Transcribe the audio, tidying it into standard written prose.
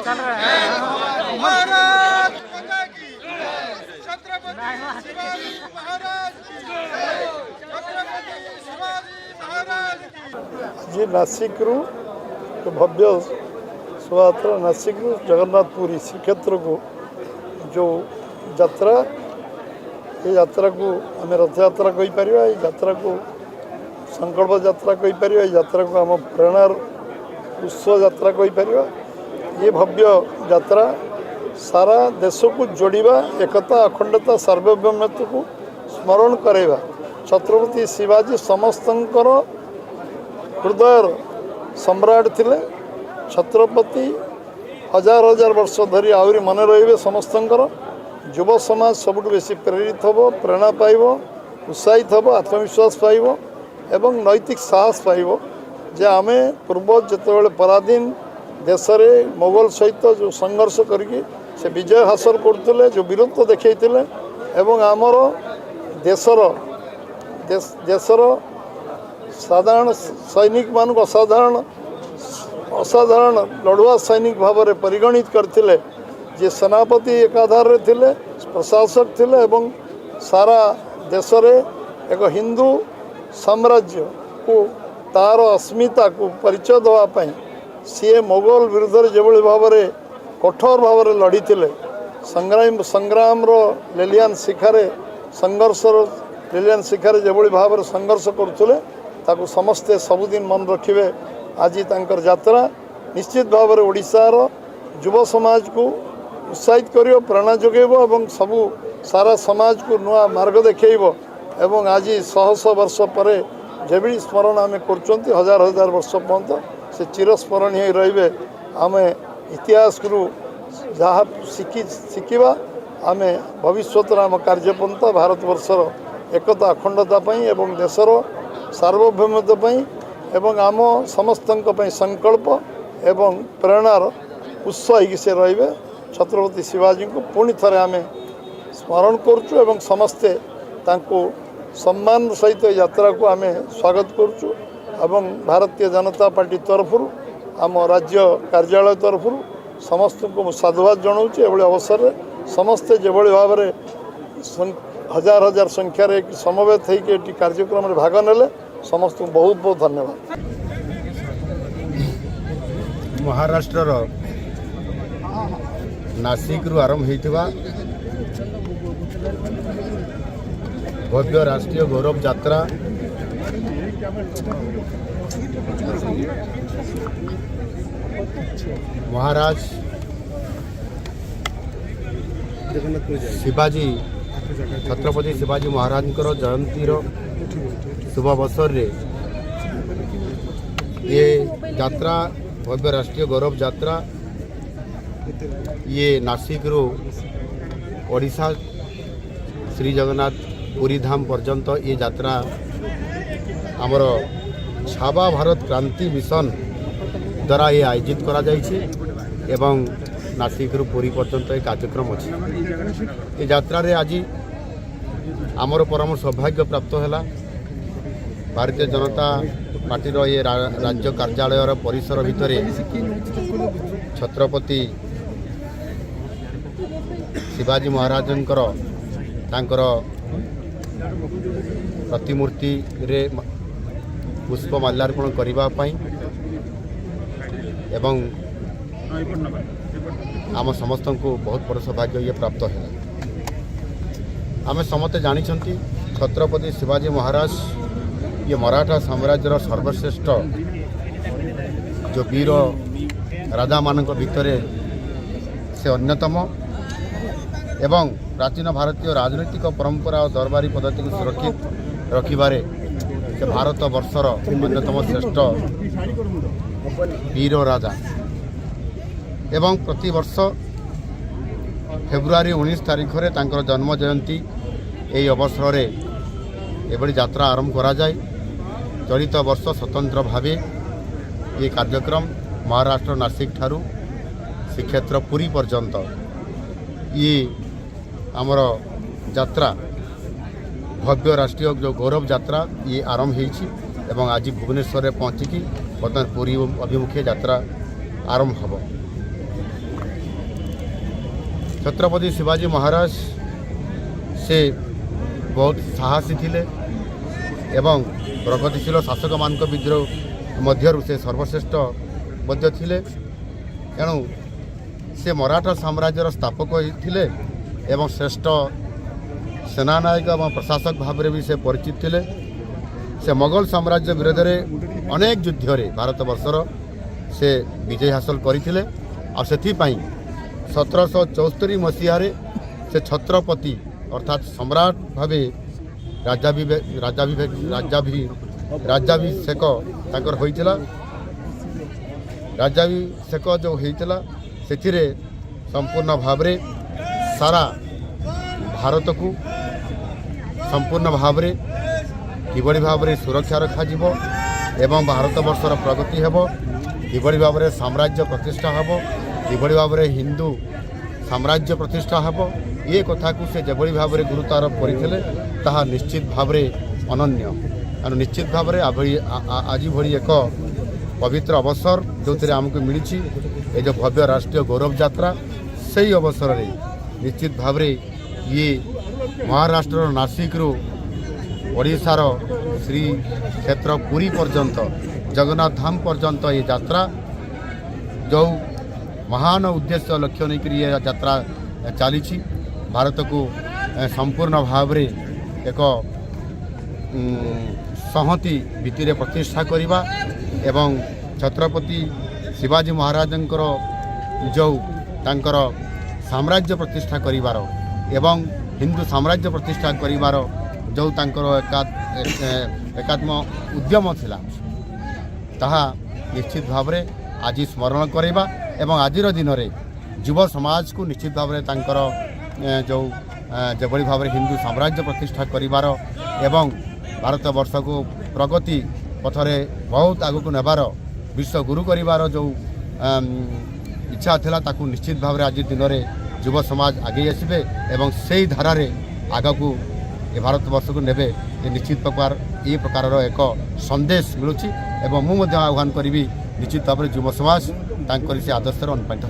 महाराज माता की छत्रपति शिवाजी महाराज की छत्रपति शिवाजी महाराज की। जी नासिक तो भव्य शोभायात्रा नासिक जगन्नाथपुरी श्रीक्षेत्र को जो यात्रा ये यात्रा को आम रथ यात्रा कही पार यात्रा को संकल्प यात्रा कही पार यात्रा को आम प्रेरणार उत्सव यात्रा कही पार ये भव्य यात्रा सारा देश को जोड़वा एकता अखंडता सार्वभौमत्व को स्मरण कराइबा छत्रपति शिवाजी समस्तंकर हृदय सम्राट थिले छत्रपति हजार हजार वर्ष धरी आहरी मन रे समस्तंकर युव समाज सबुठ बेसी प्रेरित हम प्रेरणा पाइब उत्साहित हम आत्मविश्वास पाइब एवं नैतिक साहस पाइब जे आम पूर्व जिते पराधीन देश में मोगल सहित जो संघर्ष करके से विजय हासिल करते जो वीरत्व देखते एवं आमर देशर साधारण सैनिक मान असाधारण लड़ुआ सैनिक भाव में परिगणित करते जे सेनापति एकाधार थिले प्रशासक थिले एवं सारा देश में एक हिंदू साम्राज्य को तार अस्मिता को परिचय देवाई सी मोगल विरुद्ध जो भाव में कठोर भाव में लड़ी संग्राम लेलियान शिखारे संघर्ष लेलियान शिखारे जो भाव में संघर्ष करुले समस्ते सबुदिन मन रखिए आज तांकर यात्रा निश्चित भाव में ओडिशार युव समाज को उत्साहित कर प्रेरणा जोगेब और सबू सारा समाज को नुआ मार्ग देखब एवं आज शह शह वर्ष पर जेभी स्मरण आम कर हजार हजार वर्ष पर्यंत से चिरस्मरणीय रे आम इतिहास जहाँ शिखा आम भविष्य आम कार्यपंथा भारतवर्षर एकता अखंडता एवं देशर सार्वभौमत्व एवं आम समस्त संकल्प एवं प्रेरणार उत्स से रे छत्रपति शिवाजी को पुणी थे आम स्मरण करुचु एवं समस्ते तांको सम्मान सहित यात्रा को आम स्वागत करुचु एवं भारतीय जनता पार्टी तरफ आम राज्य कार्यालय तरफ समस्त को साधुवाद जनाऊँ एभली अवसर में समस्ते जो भाव में हजार हजार संख्यार समवेत होकर कार्यक्रम में भाग नेले समस्त को बहुत बहुत धन्यवाद। महाराष्ट्र नासिक आरंभ होता भव्य राष्ट्रीय गौरव यात्रा महाराज शिवाजी छत्रपति शिवाजी महाराज जयंतीर शुभ अवसर रे ये यात्रा भव्य राष्ट्रीय गौरव यात्रा ये नासिक रू ओडिशा श्री जगन्नाथ पुरी धाम पर्यंत ये यात्रा आमर छाबा भारत क्रांति मिशन द्वारा ये आयोजित करा जायछि एवं नासिक रू पुरी पर्यंत ये कार्यक्रम अच्छी ये यात्रा रे आज आमर परम सौभाग्य प्राप्त है भारतीय जनता पार्टी ये राज्य कार्यालय परिसर भितर छत्रपति शिवाजी महाराज तांकर प्रतिमूर्ति रे पुष्प माल्यार्पण करने एवं आम समस्त को बहुत बड़ सौभाग्य ये प्राप्त है। आम समस्ते जानी छत्रपति शिवाजी महाराज ये मराठा साम्राज्यर सर्वश्रेष्ठ जो वीर राजा मान भितर से अन्यतम एवं प्राचीन भारतीय राजनैतिक परंपरा और दरबारी पद्धति को सुरक्षित रखिबारे से भारत वर्षर अन्यतम श्रेष्ठ वीर राजा एवं प्रति वर्ष फेब्रुआरी 19 तारिख रे तांकर जन्म जयंती यही अवसर रे एभली यात्रा आरंभ करा जाए। चलित वर्ष स्वतंत्र भावे ये कार्यक्रम महाराष्ट्र नासिक ठारू श्रीक्षेत्र पुरी पर्यंत ये आमर यात्रा भव्य राष्ट्रीय जो गौरव यात्रा ये आरंभ होती एवं आज भुवनेश्वर में पहुँचिकी बर्तमान पुरी अभिमुखे यात्रा आरंभ हम। छत्रपति शिवाजी महाराज से बहुत साहसी थिले एवं प्रगतिशील शासक मान विद्रोह मध्यरु से सर्वश्रेष्ठ मध्य थिले। एणु से मराठा साम्राज्यर स्थापक होते एवं श्रेष्ठ सेनानायक और प्रशासक भाव में भी से परिचित थिले। से मोगल साम्राज्य विरोध में अनेक युद्ध रे भारत वर्षर से विजय हासिल करते और से 1774 मसीह से छत्रपति अर्थात सम्राट भाव राज्याभिषेक होइतिला। राज्याभिषेक जो होइतिला से संपूर्ण भाव सारा भारत को संपूर्ण भाव किभଳି भाव सुरक्षा रखाଯିव एवं भारत वर्षर प्रगति हेब किभଳି भाव साम्राज्य प्रतिष्ठा हेब किभଳି भाव हिंदू साम्राज्य प्रतिष्ठा हेब ये कथा को से जेभଳି भाव गुरुत्व आरोप करते ताहा निश्चित भाव अनन्य। निश्चित भाव आज भली एक पवित्र अवसर जो आमको मिली ये जो भव्य राष्ट्रीय गौरव यात्रा से अवसर में निश्चित भाव ये महाराष्ट्र नासिक रु ओडिशार श्री क्षेत्र पुरी पर्यंत जगन्नाथ धाम पर्यंत ये यात्रा जो महान उद्देश्य लक्ष्य नहीं ये यात्रा चली भारत को संपूर्ण भाव एक संहति भित्तिरे प्रतिष्ठा करिबा एवं छत्रपति शिवाजी महाराजंकर जो तांकर साम्राज्य प्रतिष्ठा करिवार एवं हिंदू साम्राज्य प्रतिष्ठा करिवार जो तांकर एकात्म उद्यम थिला ताहा निश्चित भाव आज स्मरण करवा एवं आजिर दिन में युव समाज को निश्चित भाव तांकर जो जेभଳି भाव हिंदू साम्राज्य प्रतिष्ठा करिवार एवं भारत वर्ष को प्रगति पथरे बहुत आगु को नेबार विश्व गुरु करिवार जो इच्छा थिला ताकू निश्चित भाव आज दिन में युव समाज आगे आसबे एवं से धारा आग को भारत वर्ष को नेबे ये निश्चित प्रकार एक संदेश मिलूँ एवं मुझे आह्वान करी निश्चित भाव युव समाज तांकर से आदर्श अनुप्राणित।